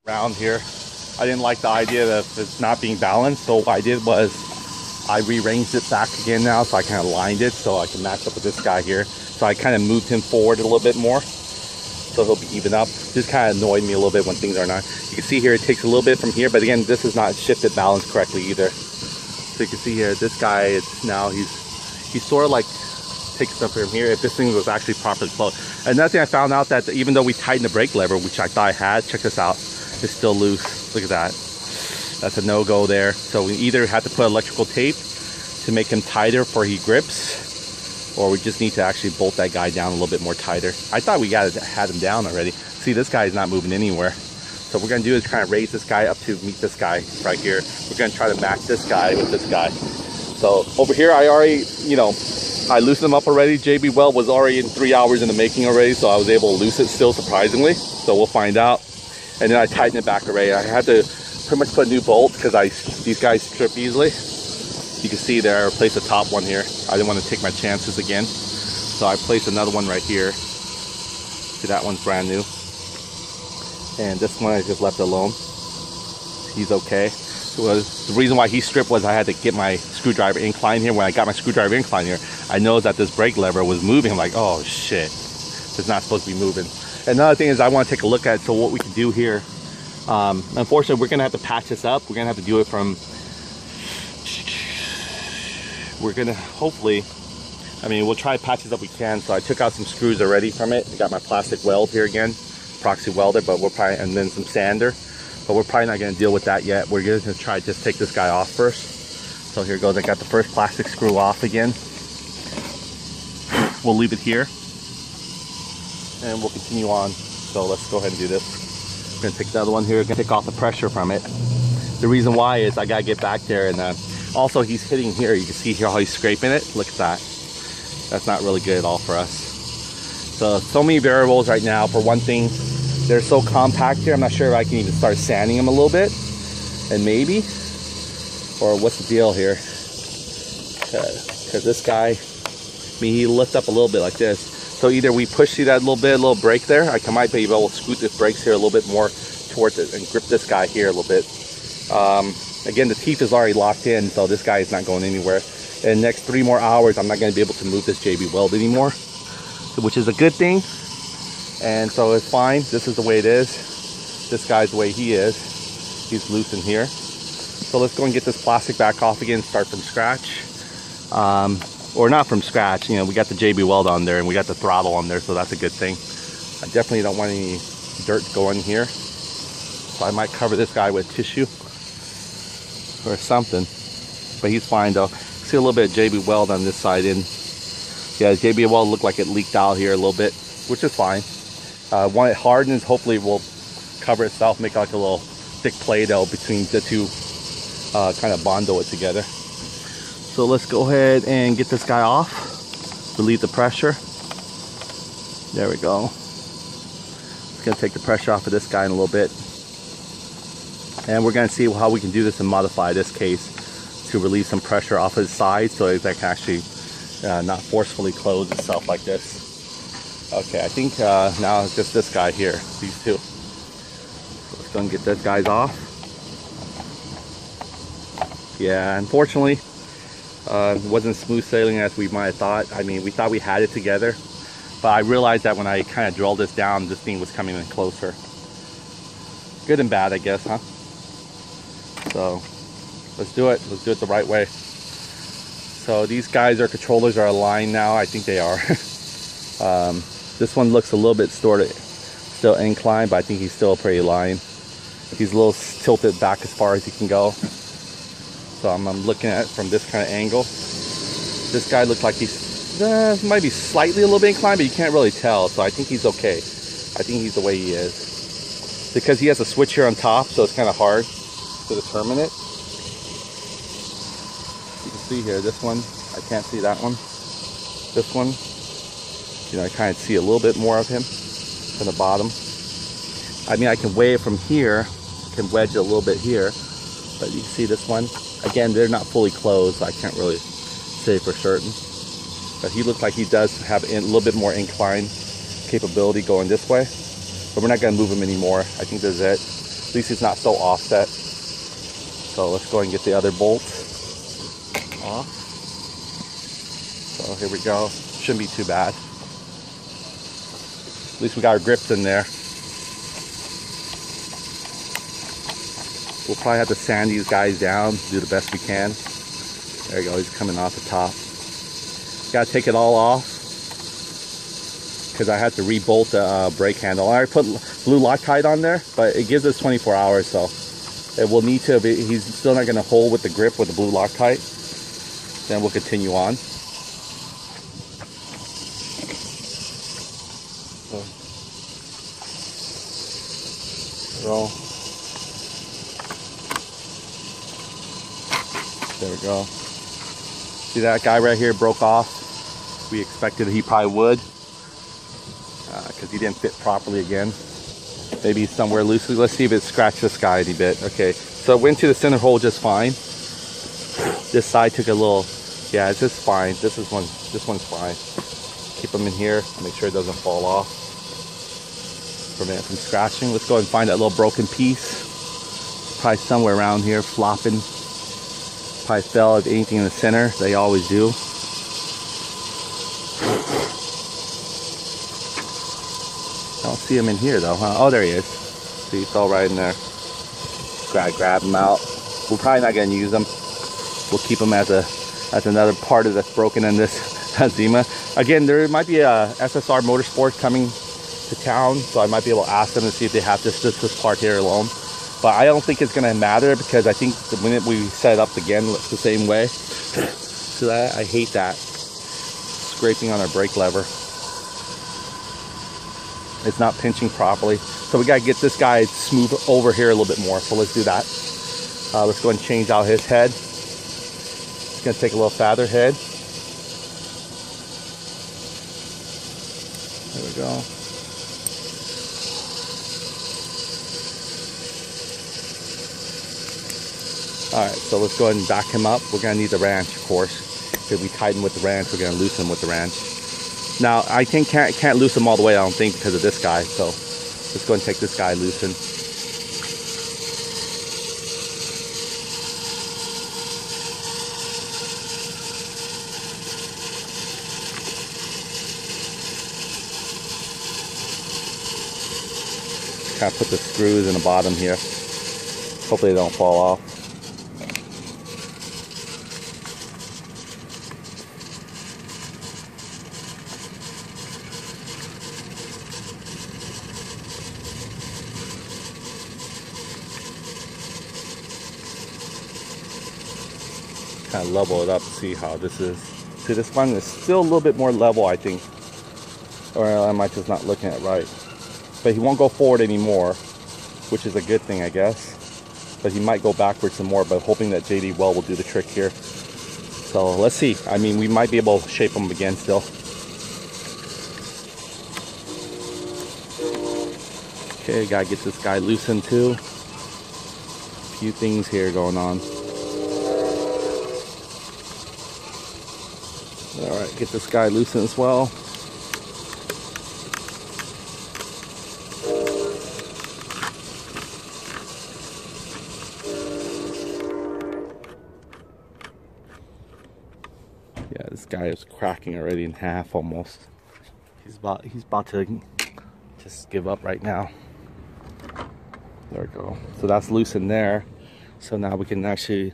Around here, I didn't like the idea of it's not being balanced, so what I did was I rearranged it back again now, so I kind of lined it so I can match up with this guy here. So I kind of moved him forward a little bit more, so he'll be even up. This kind of annoyed me a little bit when things are not. You can see here it takes a little bit from here, but again, this is not shifted balanced correctly either. So you can see here, this guy, it's now he's sort of like takes stuff from here if this thing was actually properly closed. Another thing I found out that even though we tightened the brake lever, which I thought I had, check this out, it's still loose. Look at that. That's a no-go there. So we either have to put electrical tape to make him tighter for he grips, or we just need to actually bolt that guy down a little bit more tighter. I thought we had him down already. See, this guy is not moving anywhere. So what we're gonna do is kind of raise this guy up to meet this guy right here. We're gonna try to match this guy with this guy. So over here, I already, I loosened him up already. JB Weld was already in 3 hours in the making already, so I was able to loose it still, surprisingly. So we'll find out. And then I tightened it back already. I had to pretty much put a new bolt because these guys strip easily. You can see there, I replaced the top one here. I didn't want to take my chances again. So I placed another one right here. See, that one's brand new. And this one I just left alone. He's okay. The reason why he stripped was I had to get my screwdriver incline here. When I got my screwdriver incline here, I noticed that this brake lever was moving. I'm like, oh shit, it's not supposed to be moving. Another thing is I want to take a look at what we can do here. Unfortunately, we're gonna have to patch this up. We're gonna have to do it from. We're gonna hopefully. We'll try to patch this up we can. So I took out some screws already from it. I got my plastic weld here again, proxy welder, but we'll probably, and then some sander. But we're probably not going to deal with that yet. We're going to try to just take this guy off first. So here goes. I got the first plastic screw off again. We'll leave it here. And we'll continue on. So let's go ahead and do this. We're going to take the other one here. Going to take off the pressure from it. The reason why is I got to get back there. And also he's hitting here. You can see here how he's scraping it. Look at that. That's not really good at all for us. So many variables right now. For one thing, they're so compact here, I'm not sure if I can even start sanding them a little bit. And maybe, or what's the deal here? Because this guy, he lifts up a little bit like this. So either we push, see that little brake there? I might be able to scoot this brakes here a little bit more towards it and grip this guy here a little bit. Again, the teeth is already locked in, so this guy is not going anywhere. In the next 3 more hours, I'm not going to be able to move this JB Weld anymore, which is a good thing. And so it's fine. This is the way it is. This guy's the way he is. He's loose in here. So let's go and get this plastic back off again, start from scratch. Or not from scratch, we got the JB Weld on there and we got the throttle on there, so that's a good thing. I definitely don't want any dirt going here. So I might cover this guy with tissue or something. But he's fine though. See a little bit of JB Weld on this side in. Yeah, JB Weld looked like it leaked out here a little bit, which is fine. When it hardens, hopefully it will cover itself, make like a little thick Play-Doh between the two, kind of bondo it together. So let's go ahead and get this guy off, relieve the pressure. There we go. It's gonna take the pressure off of this guy in a little bit. And we're gonna see how we can do this and modify this case to relieve some pressure off his side so that can actually not forcefully close itself like this. Okay, I think now it's just this guy here, these two. So let's go and get those guys off. Yeah, unfortunately, it wasn't smooth sailing as we might have thought. We thought we had it together, but I realized that when I kind of drilled this down, this thing was coming in closer. Good and bad, I guess, huh? So let's do it. Let's do it the right way. So these guys, their controllers are aligned now. I think they are. This one looks a little bit still inclined, but I think he's still pretty aligned. He's a little tilted back as far as he can go. So I'm looking at it from this kind of angle. This guy looks like he's might be slightly a little bit inclined, but you can't really tell. So I think he's okay. I think he's the way he is. Because he has a switch here on top, so it's kind of hard to determine it. You can see here, this one, I can't see that one. This one, I kind of see a little bit more of him from the bottom. I can weigh it from here, can wedge it a little bit here, but you can see this one. Again, they're not fully closed, so I can't really say for certain. But he looks like he does have a little bit more incline capability going this way. But we're not going to move him anymore. I think that's it. At least it's not so offset. So let's go and get the other bolt off. So here we go. Shouldn't be too bad. At least we got our grips in there. We'll probably have to sand these guys down, do the best we can. There you go, he's coming off the top. Gotta take it all off because I had to re-bolt the brake handle. I already put blue Loctite on there, but it gives us 24 hours, so it will need to be, he's still not gonna hold with the grip with the blue Loctite. Then we'll continue on. So there we go. See that guy right here broke off. We expected he probably would because he didn't fit properly again. Maybe somewhere loosely. Let's see if it scratched this guy any bit. Okay, so it went to the center hole just fine. This side took a little, yeah, it's just fine. This one's fine. Keep them in here, make sure it doesn't fall off. Prevent it from scratching. Let's go and find that little broken piece. Probably somewhere around here, flopping. Probably fell if anything in the center. They always do. I don't see him in here though, huh? Oh, there he is. See, he fell right in there. Grab him out. We're probably not gonna use them. We'll keep them as another part of that's broken in this Zima. Again, there might be a SSR Motorsports coming to town, so I might be able to ask them to see if they have this part here alone. But I don't think it's gonna matter because I think the minute we set it up again, it's the same way. So I hate that scraping on our brake lever. It's not pinching properly. So we gotta get this guy smooth over here a little bit more. So let's do that. Let's go and change out his head. It's gonna take a little fatter head. There we go. Alright, so let's go ahead and back him up. We're gonna need the wrench, of course. If we tighten with the wrench, we're gonna loosen with the wrench. Now, I think can't loosen him all the way, I don't think, because of this guy. So let's go and take this guy loosen. Kind of put the screws in the bottom here. Hopefully they don't fall off. Kind of level it up to see how this is. See, this one is still a little bit more level, I think. Or I might just not looking at it right. But he won't go forward anymore, which is a good thing, I guess. But he might go backwards some more, but hoping that JD Well will do the trick here. So let's see. I mean, we might be able to shape him again still. Okay, gotta get this guy loosened too. A few things here going on. Alright, get this guy loosened as well. Yeah, this guy is cracking already in half almost. He's about to just give up right now. There we go. So that's loosened there. So now we can actually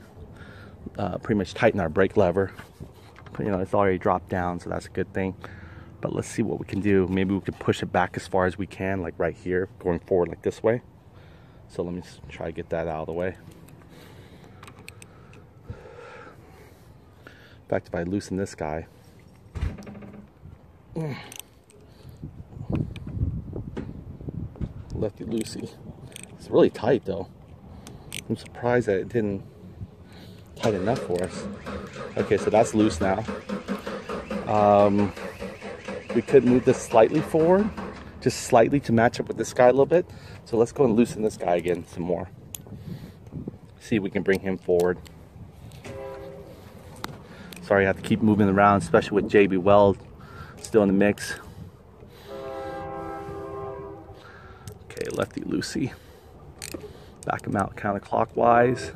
pretty much tighten our brake lever. You know, it's already dropped down, so that's a good thing. But let's see what we can do. Maybe we could push it back as far as we can, like right here, going forward like this way. So let me try to get that out of the way. In fact, if I loosen this guy. Lefty loosey. It's really tight though. I'm surprised that it didn't tight enough for us. Okay, so that's loose now. We could move this slightly forward, just slightly to match up with this guy a little bit. So let's go and loosen this guy again some more. See if we can bring him forward. Sorry, I have to keep moving around, especially with JB Weld still in the mix. Okay, lefty loosey. Back them out counterclockwise.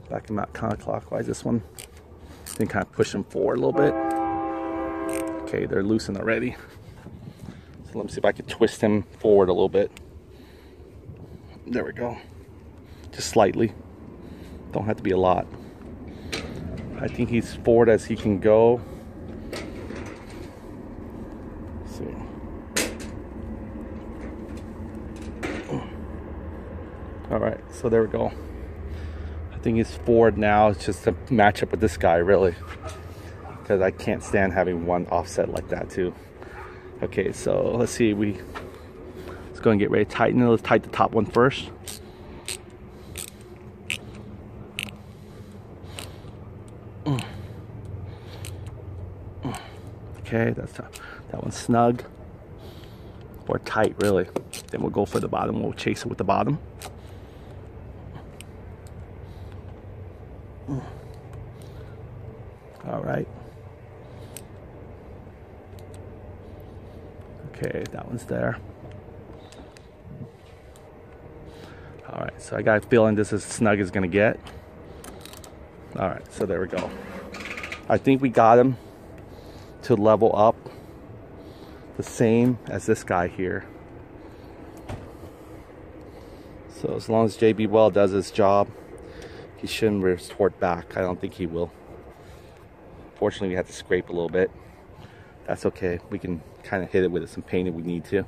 Back them out counterclockwise, this one. Then kind of push them forward a little bit. Okay, they're loosened already. So let me see if I can twist him forward a little bit. There we go. Just slightly. Don't have to be a lot. I think he's forward as he can go. Let's see. All right, so there we go. I think he's forward now. It's just to match up with this guy, really, because I can't stand having one offset like that too. Okay, so let's see. Let's go and get ready to tighten it. Let's tighten the top one first. Okay, that one's snug or tight, really. Then we'll go for the bottom. We'll chase it with the bottom. All right. Okay, that one's there. All right, so I got a feeling this is as snug as gonna get. All right, so there we go. I think we got him to level up the same as this guy here. So as long as JB Well does his job, he shouldn't retort back. I don't think he will. Fortunately, we had to scrape a little bit. That's okay. We can kind of hit it with some paint if we need to.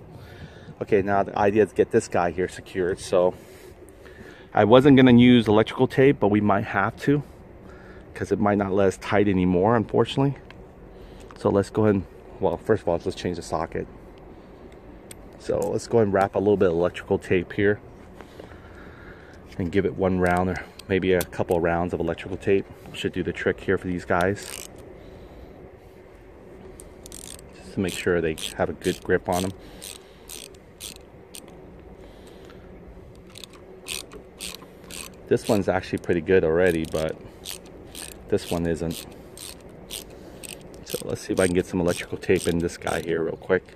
Okay, now the idea is to get this guy here secured. So I wasn't going to use electrical tape, but we might have to, because it might not let us tight anymore, unfortunately. So let's go ahead and, well, first of all, let's change the socket. So let's go ahead and wrap a little bit of electrical tape here and give it one round, or maybe a couple of rounds of electrical tape. Should do the trick here for these guys. Just to make sure they have a good grip on them. This one's actually pretty good already, but this one isn't. So let's see if I can get some electrical tape in this guy here real quick.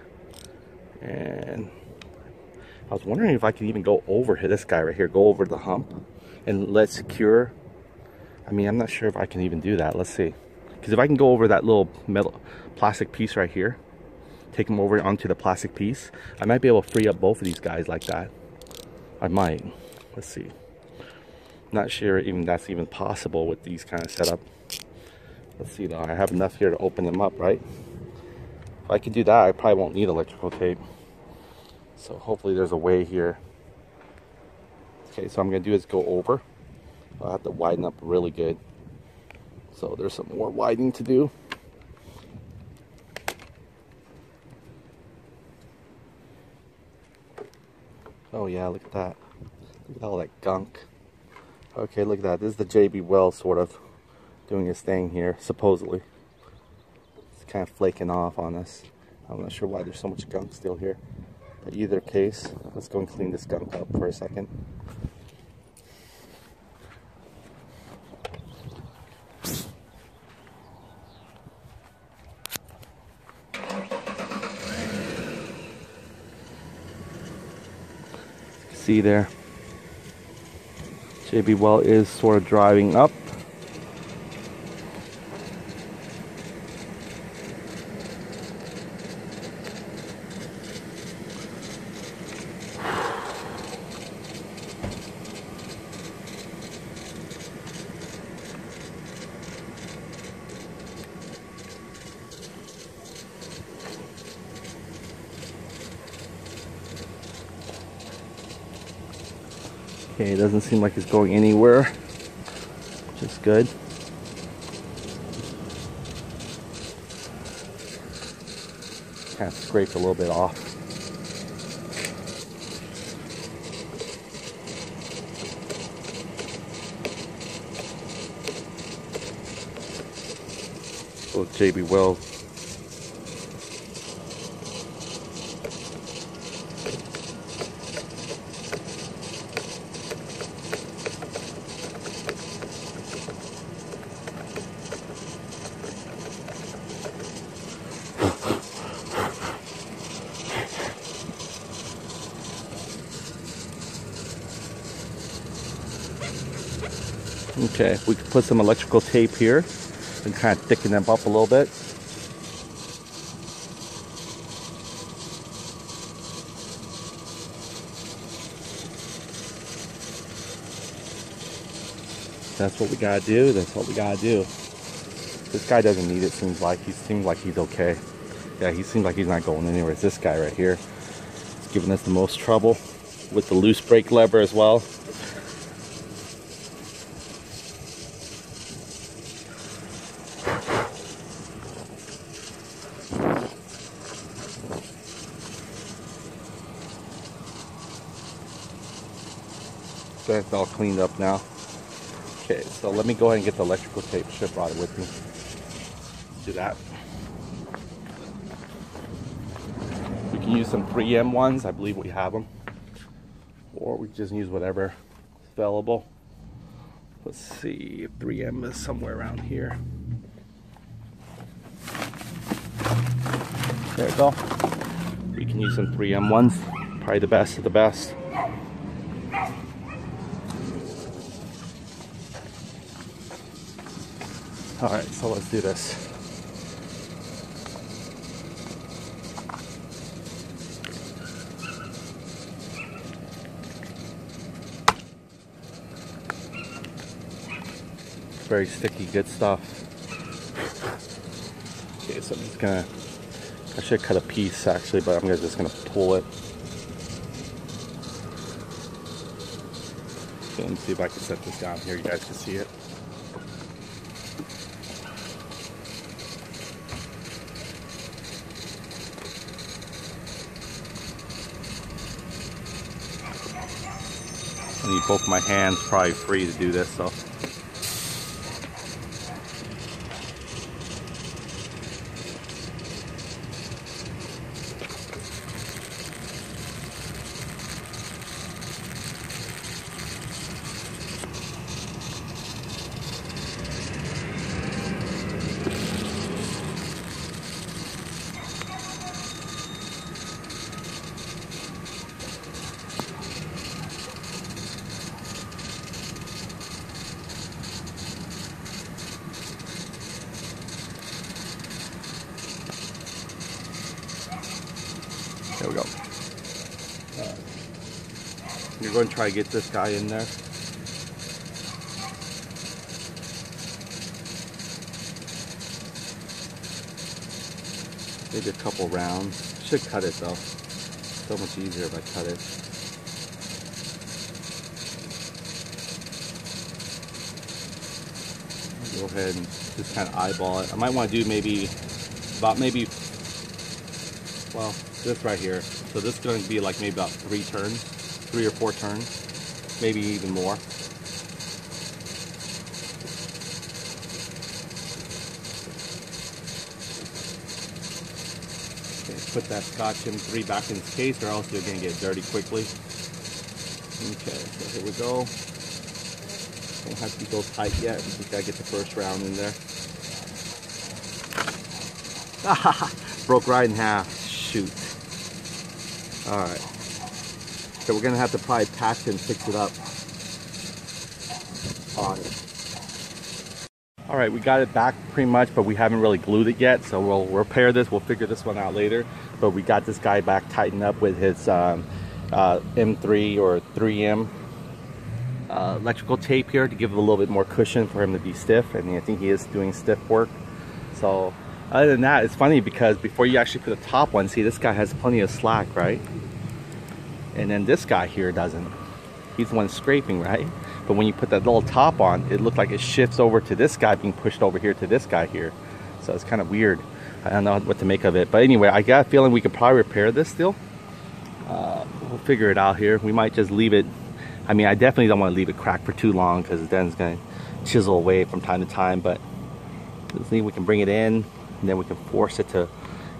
And I was wondering if I could even go over this guy right here, go over the hump and let it secure. I mean, I'm not sure if I can even do that. Let's see. Because if I can go over that little metal plastic piece right here, take them over onto the plastic piece, I might be able to free up both of these guys like that. I might. Let's see. Not sure even that's even possible with these kind of setup. Let's see though. I have enough here to open them up, right? If I can do that, I probably won't need electrical tape. So hopefully there's a way here. Okay, so I'm gonna do is go over. I'll have to widen up really good. So there's some more widening to do. Oh yeah, look at that. Look at all that gunk. Okay, look at that. This is the JB Well sort of doing his thing here, supposedly. It's kind of flaking off on us. I'm not sure why there's so much gunk still here. But either case, let's go and clean this gunk up for a second. See there, JB Well is sort of driving up. Okay, it doesn't seem like it's going anywhere, which is good. Kind of scraped a little bit off. Little JB Well. Okay, we can put some electrical tape here and kind of thicken them up a little bit. That's what we gotta do. That's what we gotta do. This guy doesn't need it, seems like. He seems like he's okay. Yeah, he seems like he's not going anywhere. It's this guy right here. It's giving us the most trouble with the loose brake lever as well. That's all cleaned up now. Okay, so let me go ahead and get the electrical tape. Should have brought it with me. Let's do that. We can use some 3M ones. I believe we have them. Or we can just use whatever is available. Let's see if 3M is somewhere around here. There we go. We can use some 3M ones. Probably the best of the best. Alright, so let's do this. Very sticky, good stuff. Okay, so I'm just gonna, I should cut a piece actually, but I'm just gonna pull it. Okay, let me see if I can set this down here, you guys can see it. I need both my hands probably free to do this, so. There we go. You're going to try to get this guy in there. Maybe a couple rounds. Should cut it though. So much easier if I cut it. Go ahead and just kind of eyeball it. I might want to do maybe, well, this right here. So this is going to be like maybe about 3 or 4 turns, maybe even more. Okay, put that Scotch M3 back in its case or else you're going to get dirty quickly. Okay, so here we go. Don't have to go tight yet. We just got to get the first round in there. Broke right in half. Shoot. Alright. So we're going to have to probably patch and fix it up on it. Alright, we got it back pretty much, but we haven't really glued it yet. So we'll repair this. We'll figure this one out later. But we got this guy back tightened up with his M3 or 3M electrical tape here to give it a little bit more cushion for him to be stiff. And I think he is doing stiff work. So other than that, it's funny because before you actually put the top one, see this guy has plenty of slack, right? And then this guy here doesn't. He's the one scraping, right? But when you put that little top on, it looked like it shifts over to this guy being pushed over here to this guy here. So it's kind of weird. I don't know what to make of it. But anyway, I got a feeling we could probably repair this still. We'll figure it out here. We might just leave it. I mean, I definitely don't want to leave it cracked for too long because then it's going to chisel away from time to time. But let's see if we can bring it in. And then we can force it to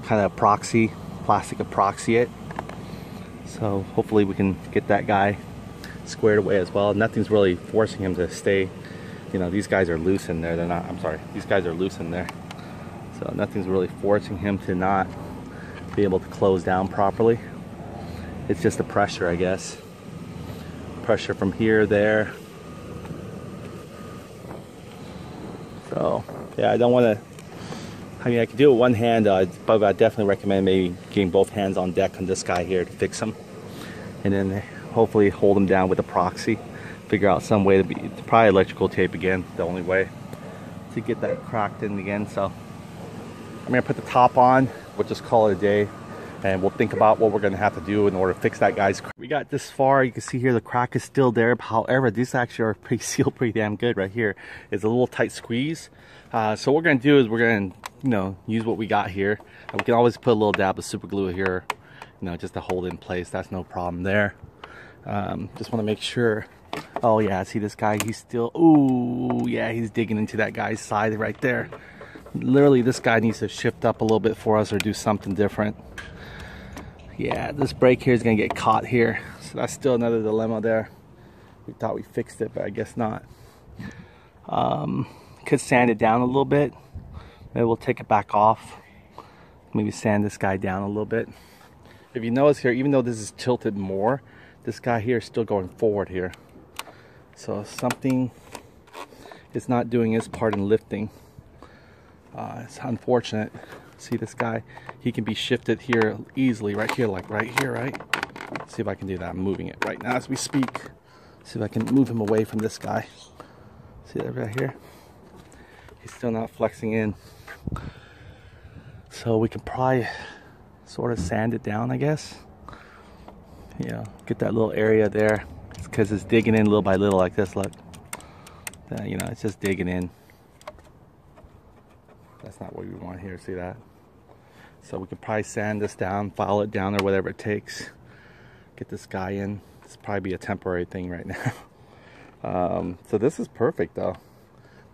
kind of plastic epoxy it. So hopefully we can get that guy squared away as well. Nothing's really forcing him to stay. You know, these guys are loose in there. They're not, I'm sorry, these guys are loose in there. So nothing's really forcing him to not be able to close down properly. It's just the pressure, I guess. Pressure from here, there. So yeah, I don't want to. I mean, I could do it with one hand, but I definitely recommend maybe getting both hands on deck on this guy here to fix him, and then hopefully hold him down with a proxy. Figure out some way to be probably electrical tape again. The only way to get that cracked in again. So I'm gonna put the top on. We'll just call it a day, and we'll think about what we're gonna have to do in order to fix that guy's crack. We got this far. You can see here the crack is still there. However, these actually are pretty sealed pretty damn good right here. It's a little tight squeeze. So what we're gonna do is we're gonna, you know, use what we got here. And we can always put a little dab of super glue here, you know, just to hold it in place. That's no problem there. Just want to make sure. Oh yeah, see this guy? He's still. Ooh, yeah, he's digging into that guy's side right there. Literally, this guy needs to shift up a little bit for us or do something different. Yeah, this brake here is gonna get caught here, so that's still another dilemma there. We thought we fixed it, but I guess not. Could sand it down a little bit. Maybe we'll take it back off. Maybe sand this guy down a little bit. If you notice here, even though this is tilted more, this guy here is still going forward here. So something is not doing its part in lifting. It's unfortunate. See this guy? He can be shifted here easily, right here, like right here, right? See if I can do that. I'm moving it right now as we speak. See if I can move him away from this guy. See that right here? He's still not flexing in. So we can probably sort of sand it down, I guess. You know, get that little area there. It's because it's digging in little by little like this, look. You know, it's just digging in. That's not what we want here, see that? So we can probably sand this down, file it down or whatever it takes. Get this guy in. This will probably be a temporary thing right now. So this is perfect though.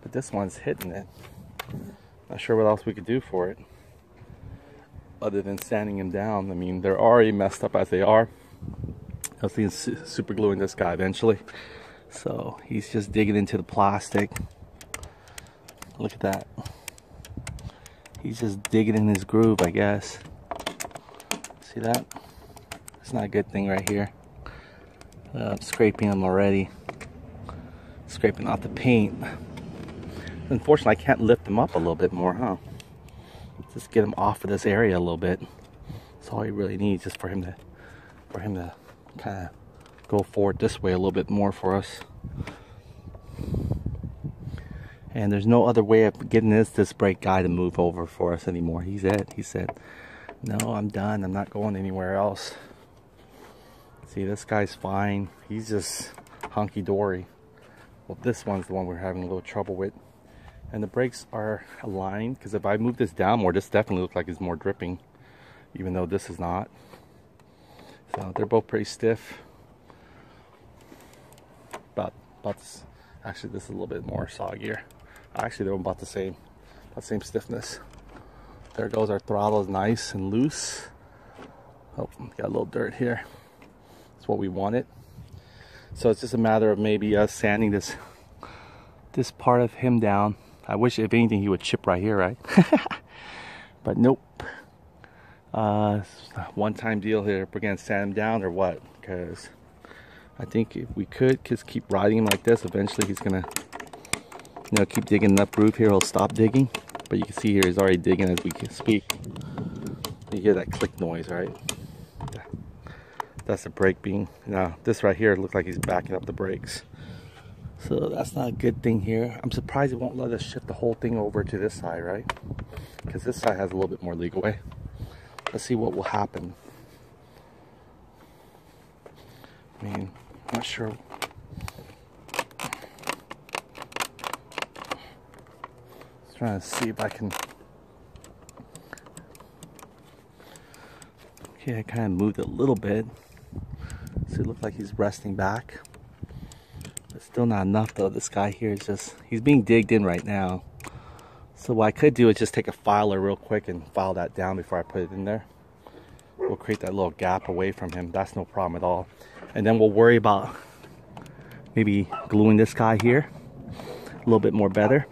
But this one's hitting it. Not sure what else we could do for it. Other than sanding him down. I mean, they're already messed up as they are. I was thinking super gluing this guy eventually. So he's just digging into the plastic. Look at that. He's just digging in his groove, I guess. See that? It's not a good thing right here. I'm scraping him already. Scraping off the paint. Unfortunately, I can't lift him up a little bit more, huh? Just get him off of this area a little bit. That's all he really needs, just for him to kind of go forward this way a little bit more for us. And there's no other way of getting this brake guy to move over for us anymore. He's it. He said, no, I'm done. I'm not going anywhere else. See, this guy's fine. He's just hunky-dory. Well, this one's the one we're having a little trouble with. And the brakes are aligned, because if I move this down more, this definitely looks like it's more dripping, even though this is not. So they're both pretty stiff. Actually, this is a little bit more soggier. Actually, they're about the same stiffness. There goes our throttle, is nice and loose. Oh, got a little dirt here. That's what we wanted. So it's just a matter of maybe us sanding this part of him down. I wish, if anything, he would chip right here, right? But nope. One-time deal here. We're gonna sand him down or what? Because I think if we could just keep riding him like this, eventually he's gonna, you know, keep digging enough groove here. He'll stop digging. But you can see here he's already digging as we can speak. You hear that click noise, right? That's the brake being. Now this right here looks like he's backing up the brakes. So that's not a good thing here. I'm surprised it won't let us shift the whole thing over to this side, right? Because this side has a little bit more leeway. Let's see what will happen. I mean, I'm not sure. Just trying to see if I can. Okay, I kind of moved it a little bit. So it looks like he's resting back. But still not enough though. This guy here is just, he's being digged in right now. So what I could do is just take a filer real quick and file that down before I put it in there. We'll create that little gap away from him. That's no problem at all. And then we'll worry about maybe gluing this guy here a little bit more better.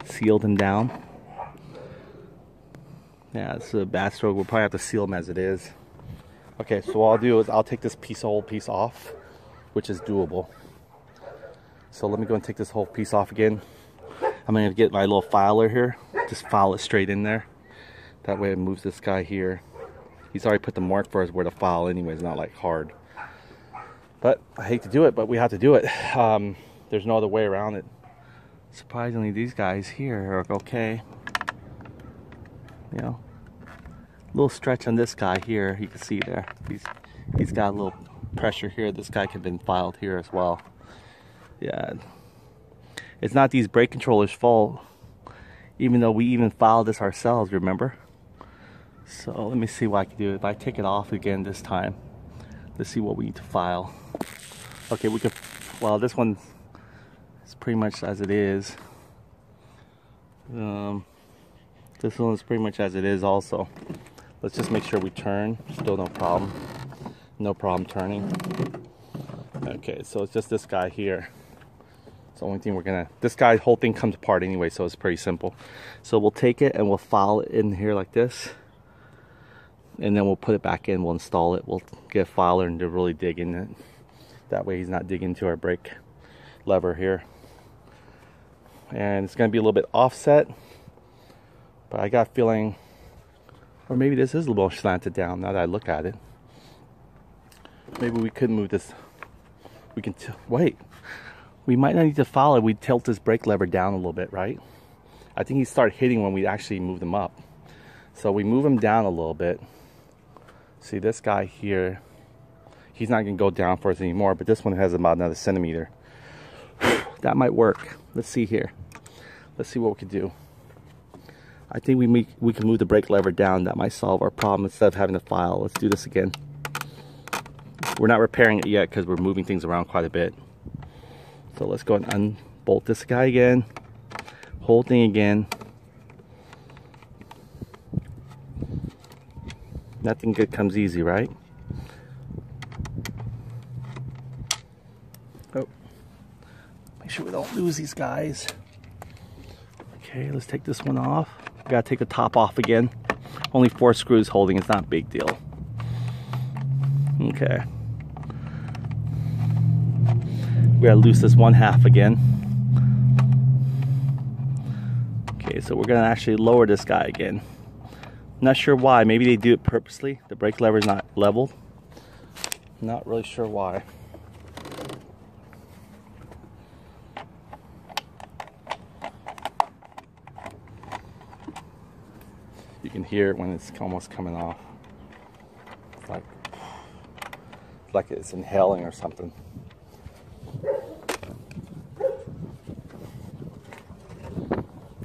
Sealed him down. Yeah, it's a bad stroke. We'll probably have to seal him as it is. Okay, so what I'll do is I'll take this whole piece off, which is doable. So let me go and take this whole piece off again. I'm going to get my little filer here, just file it straight in there. That way it moves this guy here. He's already put the mark for us where to file anyway, it's not like hard. But I hate to do it, but we have to do it. There's no other way around it. Surprisingly, these guys here are okay. You know, a little stretch on this guy here, you can see there. He's got a little pressure here. This guy could have been filed here as well. Yeah, it's not these brake controllers' fault, even though we even filed this ourselves, remember? So let me see what I can do. If I take it off again this time, let's see what we need to file. Okay, we could, well, this one is pretty much as it is. This one is pretty much as it is also. Let's just make sure we turn. Still no problem. No problem turning. Okay, so it's just this guy here. It's the only thing we're gonna, this guy, whole thing comes apart anyway, so it's pretty simple. So we'll take it and we'll file it in here like this. And then we'll put it back in, we'll install it. We'll get a filer and to really dig in it. That way he's not digging into our brake lever here. And it's gonna be a little bit offset. But I got a feeling, or maybe this is a little slanted down now that I look at it. Maybe we could move this. We can, wait. We might not need to follow it. We tilt this brake lever down a little bit, right? I think he started hitting when we actually moved him up. So we move him down a little bit. See this guy here, he's not gonna go down for us anymore, but this one has about another centimeter. That might work. Let's see here. Let's see what we can do. I think we can move the brake lever down. That might solve our problem instead of having to file. Let's do this again. We're not repairing it yet because we're moving things around quite a bit. So let's go and unbolt this guy again. Whole thing again. Nothing good comes easy, right? Oh, make sure we don't lose these guys. Okay, let's take this one off. We gotta take the top off again. Only 4 screws holding, it's not a big deal. Okay. We gotta loose this 1/2 again. Okay, so we're gonna actually lower this guy again. Not sure why, maybe they do it purposely. The brake lever is not leveled. Not really sure why. You can hear it when it's almost coming off. It's like it's inhaling or something.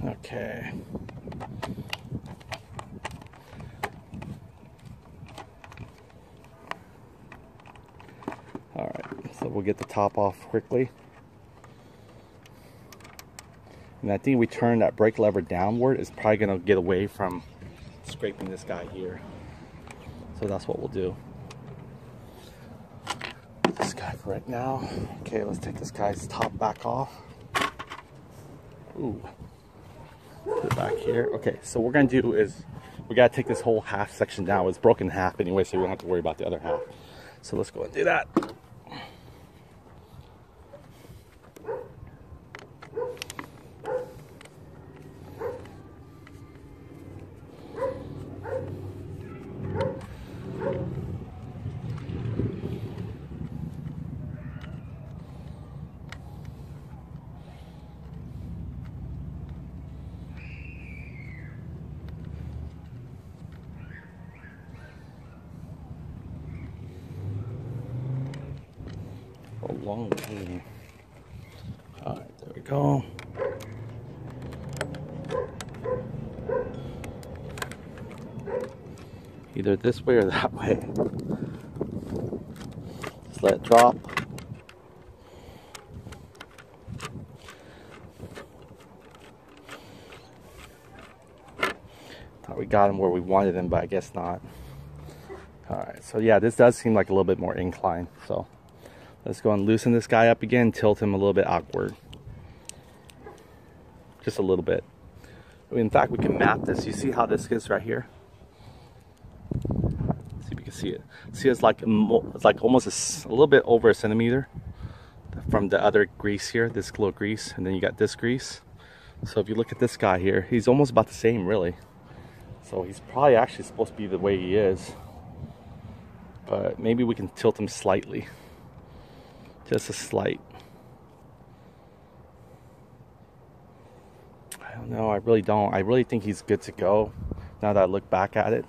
Okay. All right, so we'll get the top off quickly. And I think we turn that brake lever downward, it's probably gonna get away from scraping this guy here. So that's what we'll do. This guy for right now. Okay, let's take this guy's top back off. Ooh. Put it back here. Okay, so what we're gonna do is we gotta take this whole half section down. It's broken in half anyway, so we don't have to worry about the other half. So let's go and do that. Long way. All right, there we go. Either this way or that way. Just let it drop. Thought we got him where we wanted him, but I guess not. All right, so yeah, this does seem like a little bit more inclined, so let's go and loosen this guy up again, tilt him a little bit outward. Just a little bit. In fact, we can map this. You see how this is right here? Let's see if you can see it. See, it's like almost a little bit over 1 centimeter from the other grease here, this little grease, and then you got this grease. So if you look at this guy here, he's almost about the same, really. So he's probably actually supposed to be the way he is. But maybe we can tilt him slightly. Just a slight. I don't know, I really don't. I really think he's good to go now that I look back at it.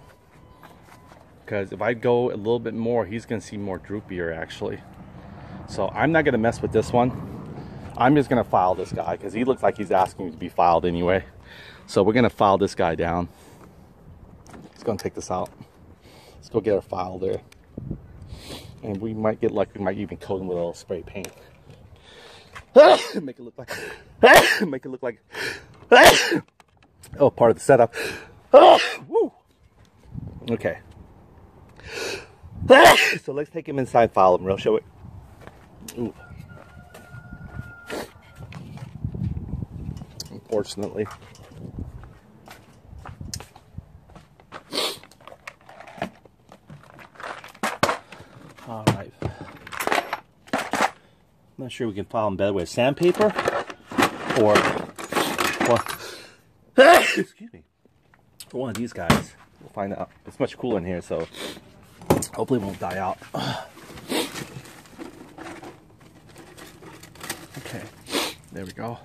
Because if I go a little bit more, he's going to seem more droopier actually. So I'm not going to mess with this one. I'm just going to file this guy because he looks like he's asking to be filed anyway. So we're going to file this guy down. Let's go and take this out. Let's go get our file there. And we might get lucky, we might even coat him with a little spray paint. Make it look like oh, part of the setup. Woo. Okay. So let's take him inside, file him, real show it. Ooh. Unfortunately. All right. I'm not sure we can file him better with sandpaper or excuse me, for one of these guys. We'll find out. It's much cooler in here, so hopefully it won't die out. Okay, there we go.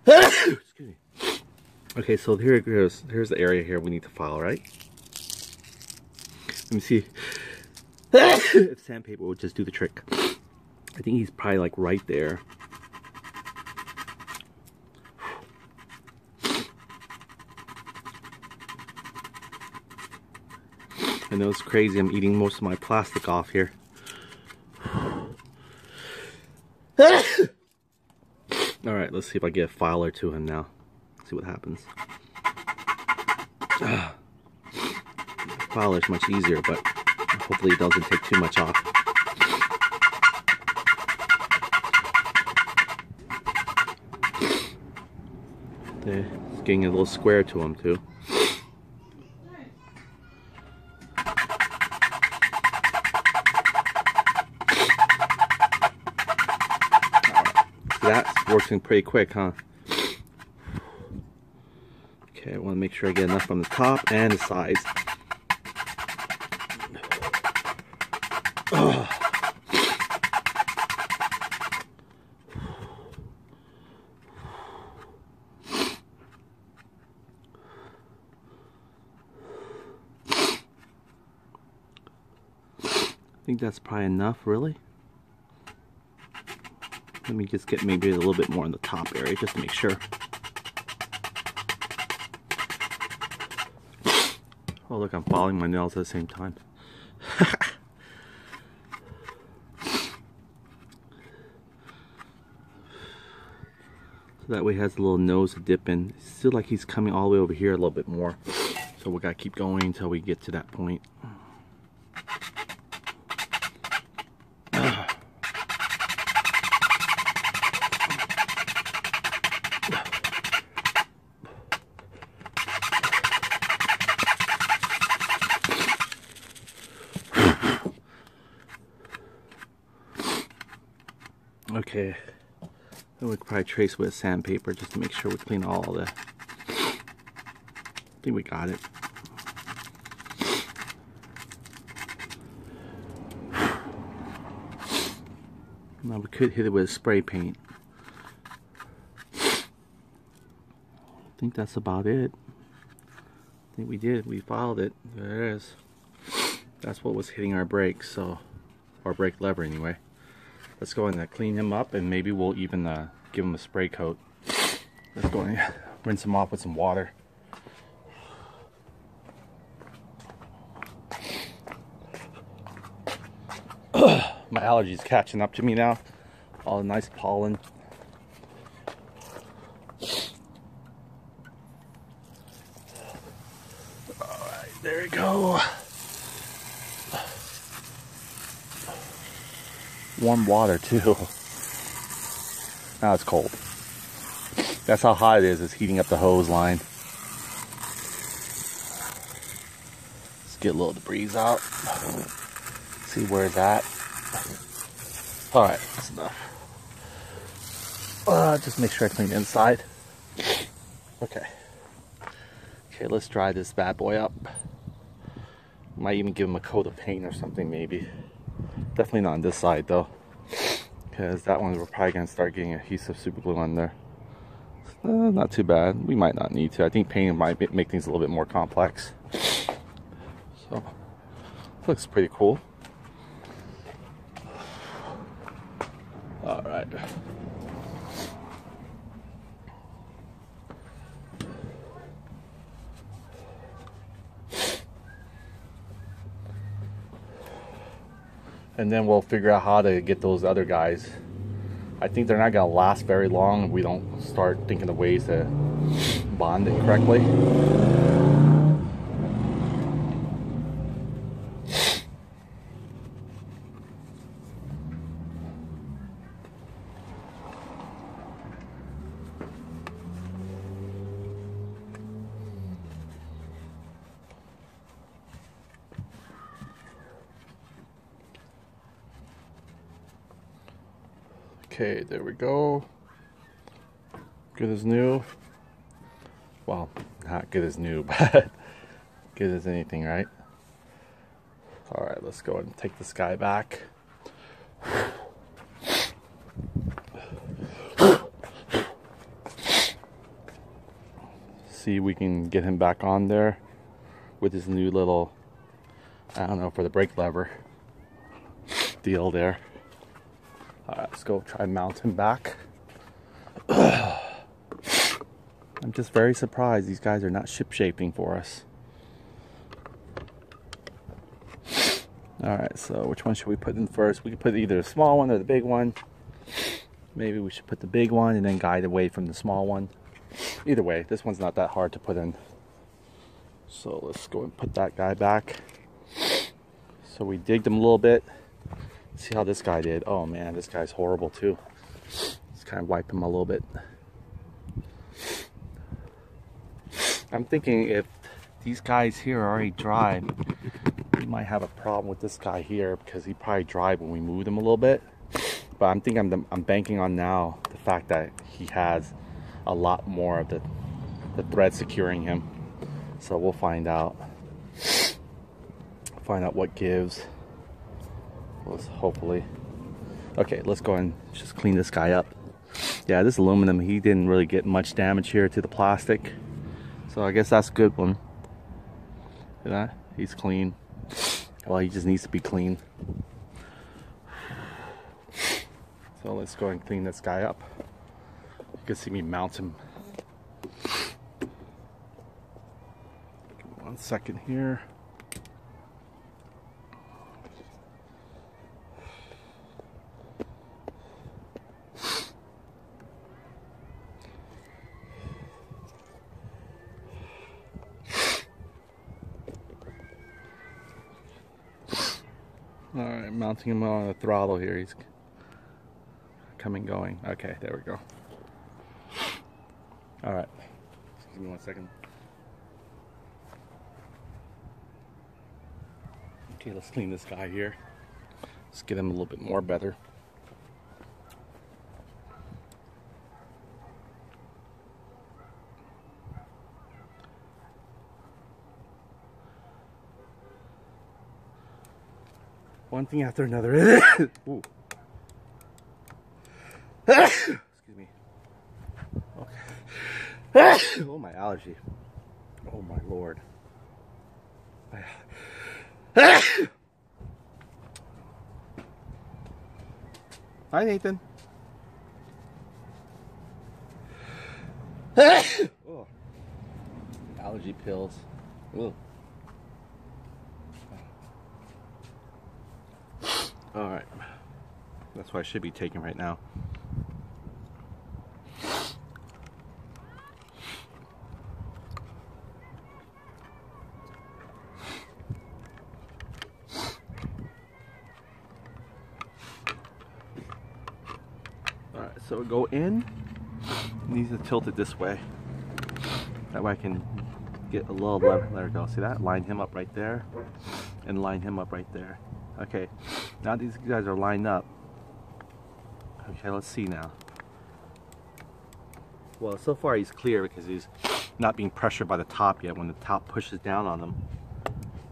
Excuse me. Okay, so here's the area here we need to file, right? Let me see if sandpaper will just do the trick. I think he's probably like right there. I know it's crazy, I'm eating most of my plastic off here. Alright, let's see if I get a filer to him now. See what happens. Filer is much easier, but hopefully it doesn't take too much off. It's getting a little square to him too. That's working pretty quick, huh? Okay, I want to make sure I get enough from the top and the sides. I think that's probably enough, really. Let me just get maybe a little bit more in the top area just to make sure. Oh look, I'm filing my nails at the same time. So that way he has a little nose to dip in. It's still like he's coming all the way over here a little bit more. So we gotta keep going until we get to that point. Okay, then we could probably trace with sandpaper just to make sure we clean all the. I think we got it. Now we could hit it with spray paint. I think that's about it. I think we did. We filed it. There it is. That's what was hitting our brakes, so our brake lever anyway. Let's go and clean him up, and maybe we'll even give him a spray coat. Let's go and rinse him off with some water. My allergies catching up to me now. All the nice pollen. Alright, there we go. Warm water too. Now it's cold. That's how hot it is. It's heating up the hose line. Let's get a little debris out. See where it's at. Alright, that's enough. Just make sure I clean the inside. Okay. Okay, let's dry this bad boy up. Might even give him a coat of paint or something, maybe. Definitely not on this side though, because that one we're probably gonna start getting adhesive super glue on there. Not too bad. We might not need to. I think painting might make things a little bit more complex. So, looks pretty cool. All right. And then we'll figure out how to get those other guys. I think they're not gonna last very long if we don't start thinking of ways to bond it correctly. Okay, there we go. Good as new. Well, not good as new, but good as anything, right? All right, let's go ahead and take this guy back. See if we can get him back on there with his new little, I don't know, for the brake lever deal there. Alright, let's go try and mount him back. I'm just very surprised these guys are not ship shaping for us. Alright, so which one should we put in first? We could put either the small one or the big one. Maybe we should put the big one and then guide away from the small one. Either way, this one's not that hard to put in. So let's go and put that guy back. So we digged him a little bit. See how this guy did. Oh man, this guy's horrible too. Let's kind of wipe him a little bit. I'm thinking if these guys here are already dry, we might have a problem with this guy here because he probably dried when we moved him a little bit. But I'm thinking I'm banking on now the fact that he has a lot more of the thread securing him. So we'll find out. Find out what gives. Hopefully. Okay, let's go and just clean this guy up. Yeah, this aluminum, he didn't really get much damage here to the plastic. So I guess that's a good one. Look at that, he's clean. Well, he just needs to be clean. So let's go and clean this guy up. You can see me mount him. Give me 1 second here. Alright, mounting him on the throttle here. He's coming, going. Okay, there we go. Alright, give me 1 second. Okay, let's clean this guy here. Let's get him a little bit more better. One thing after another. Ooh. Excuse me. Okay. Oh, my allergy. Oh my lord. Hi, Nathan. Oh. Allergy pills. Ooh. Alright, that's what I should be taking right now. Alright, so go in. It needs to tilt it this way. That way I can get a little lever. There we go. See that? Line him up right there. And line him up right there. Okay, now these guys are lined up. Okay, let's see now. Well, so far he's clear because he's not being pressured by the top yet. When the top pushes down on him,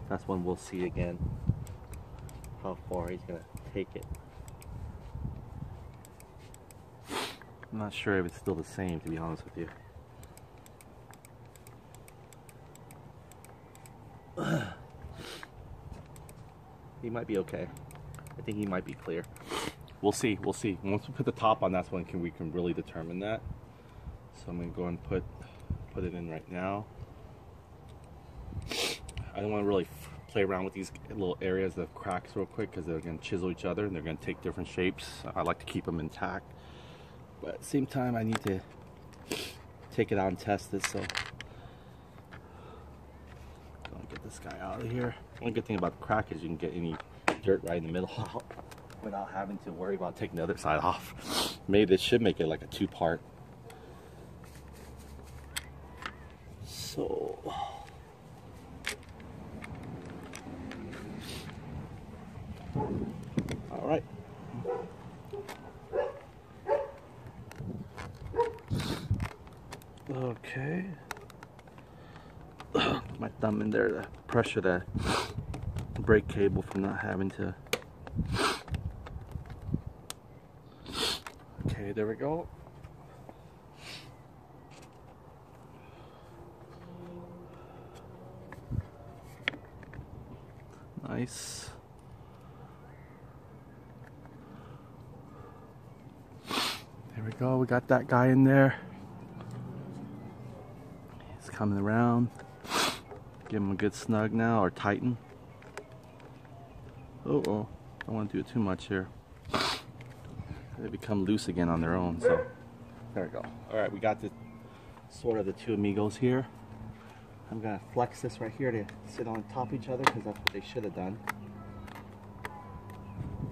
that's when we'll see again how far he's gonna take it. I'm not sure if it's still the same, to be honest with you. He might be okay. I think he might be clear. We'll see, we'll see. Once we put the top on, that's when we can really determine that. So I'm gonna go and put it in right now. I don't want to really play around with these little areas of cracks real quick because they're gonna chisel each other and they're gonna take different shapes. I like to keep them intact, but at the same time I need to take it out and test it. So I'll get this guy out of here. The only good thing about the crack is you can get any dirt right in the middle out without having to worry about taking the other side off. Maybe this should make it like a two-part. So all right. Okay. My thumb in there to pressure the brake cable from not having to. Okay, there we go. Nice. There we go, we got that guy in there. He's coming around. Give him a good snug now, or tighten. Oh, don't want to do it too much here. They become loose again on their own, so there we go. Alright, we got the sort of the two amigos here. I'm gonna flex this right here to sit on top of each other because that's what they should have done.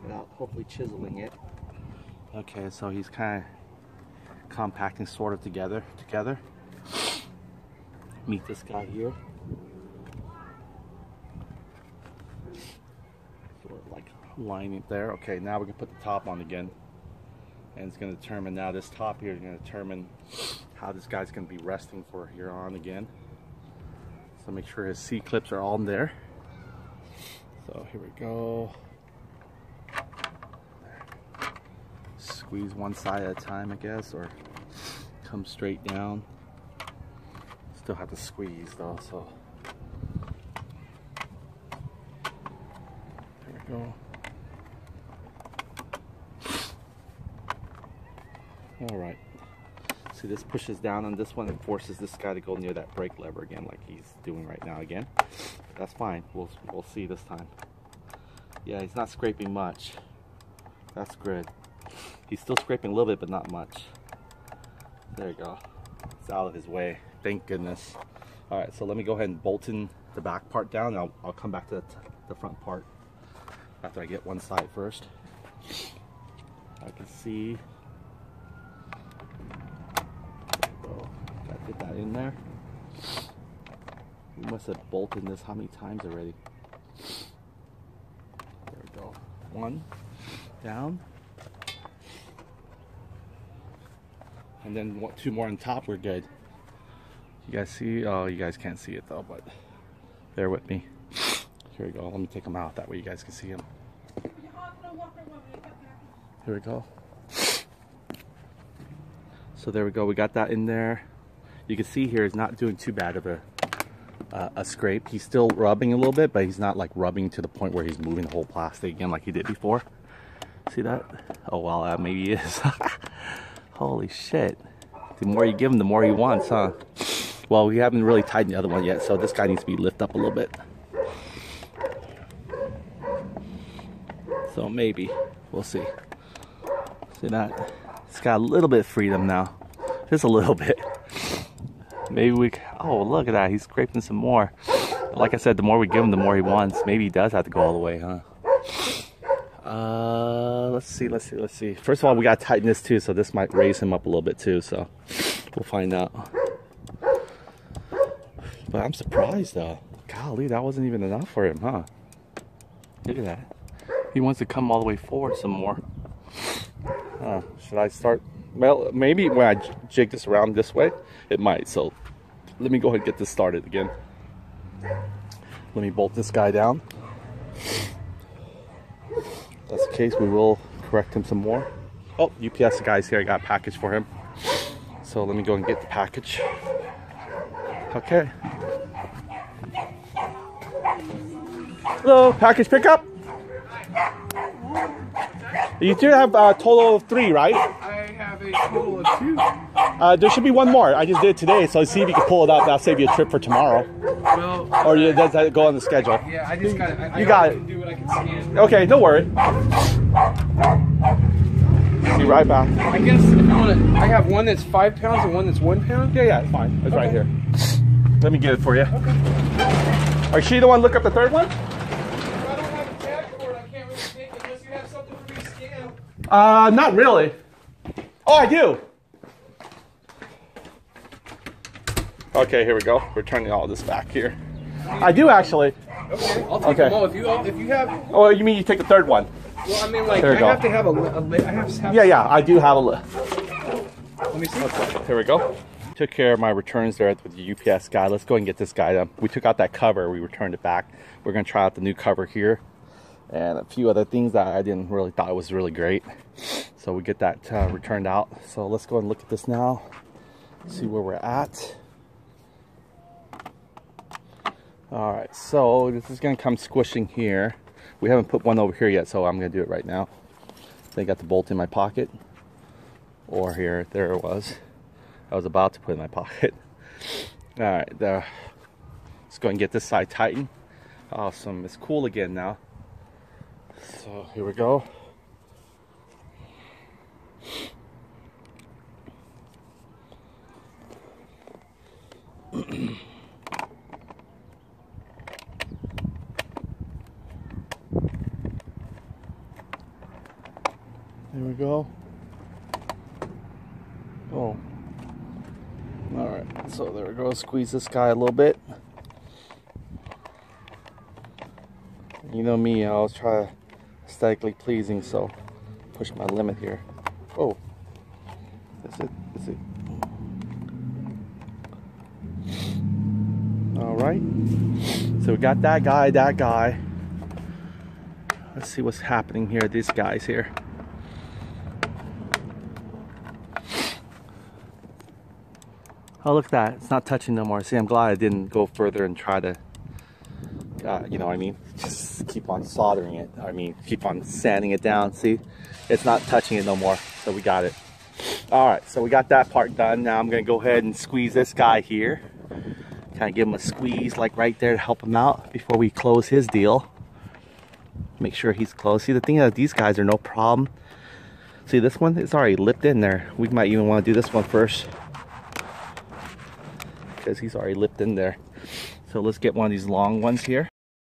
Without hopefully chiseling it. Okay, so he's kind of compacting sort of together. Meet this guy here. Sort of like lining it there. Okay, now we can put the top on again. And it's going to determine now, this top here is going to determine how this guy's going to be resting for here on again. So make sure his C-clips are all in there. So here we go. Squeeze one side at a time, I guess, or come straight down. Still have to squeeze though, so. There we go. Alright. See, this pushes down on this one and forces this guy to go near that brake lever again, like he's doing right now again. That's fine. We'll see this time. Yeah, he's not scraping much. That's good. He's still scraping a little bit, but not much. There you go. It's out of his way. Thank goodness. Alright, so let me go ahead and bolt in the back part down, and I'll come back to the front part after I get one side first. I can see. Gotta get that in there. We must have bolted this how many times already? There we go. One down. And then two more on top, we're good. You guys see? Oh, you guys can't see it though, but bear with me. Here we go. Let me take them out. That way you guys can see them. Here we go. So there we go. We got that in there. You can see here, it's not doing too bad of a scrape. He's still rubbing a little bit, but he's not like rubbing to the point where he's moving the whole plastic again like he did before. See that? Oh well, maybe he is. Holy shit. The more you give him, the more he wants, huh? Well, we haven't really tightened the other one yet, so this guy needs to be lifted up a little bit. So maybe. We'll see. See that? It's got a little bit of freedom now. Just a little bit. Maybe we... Oh, look at that. He's scraping some more. Like I said, the more we give him, the more he wants. Maybe he does have to go all the way, huh? Let's see. First of all, we gotta tighten this too, so this might raise him up a little bit too, so we'll find out. But I'm surprised though. Golly, that wasn't even enough for him, huh? Look at that. He wants to come all the way forward some more. Should I start Well, maybe when I jig this around this way, it might. So let me go ahead and get this started again. Let me bolt this guy down. If that's the case, we will correct him some more. Oh, UPS guy's here. I got a package for him. So let me go and get the package. Okay. Hello, package pickup. You do have a total of 3, right? I have a total of 2. There should be one more. I just did it today, so see if you can pull it up. That'll save you a trip for tomorrow. Well, Or does that go on the schedule? yeah, I just got it. You got it. Can do what I can scan. Okay, no worry. Be right back. I guess if you want to, I have one that's 5 pounds and one that's 1 pound. Yeah, it's fine. It's right here. Let me get it for you. Okay. Are she the one look up the third one? If I don't have a tag for it, I can't really take it unless you have something for me to scan. Not really. Oh, I do. Okay, here we go. We're turning all this back here. I do actually. Okay, I'll take them all. If you have, Oh, you mean you take the third one? well, I mean, like, There I we go. have to have a lid. I have to have. Yeah, I do have a list. Let me see. Okay, here we go. Took care of my returns there with the UPS guy. Let's go and get this guy done. We took out that cover. We returned it back. We're going to try out the new cover here. And a few other things that I didn't really thought was really great. So we get that returned out. So let's go and look at this now. See where we're at. Alright, so this is going to come squishing here. We haven't put one over here yet, so I'm going to do it right now. They got the bolt in my pocket. Or here, there it was. I was about to put it in my pocket. Alright, let's go and get this side tightened. Awesome, it's cool again now. So here we go. There we go. Oh. Alright, so there we go. Squeeze this guy a little bit. You know me, I always try aesthetically pleasing, so push my limit here. Oh. Is it? Alright. So we got that guy. Let's see what's happening here. These guys here. Oh, look at that. It's not touching no more. See, I'm glad I didn't go further and try to, you know what I mean? Just keep on soldering it. I mean, keep on sanding it down. See, it's not touching it no more. So we got it. All right, so we got that part done. Now I'm going to go ahead and squeeze this guy here. Kind of give him a squeeze like right there to help him out before we close his deal. Make sure he's closed. See, the thing is, these guys are no problem. See, this one is already lipped in there. We might even want to do this one first, because he's already lipped in there. So let's get one of these long ones here.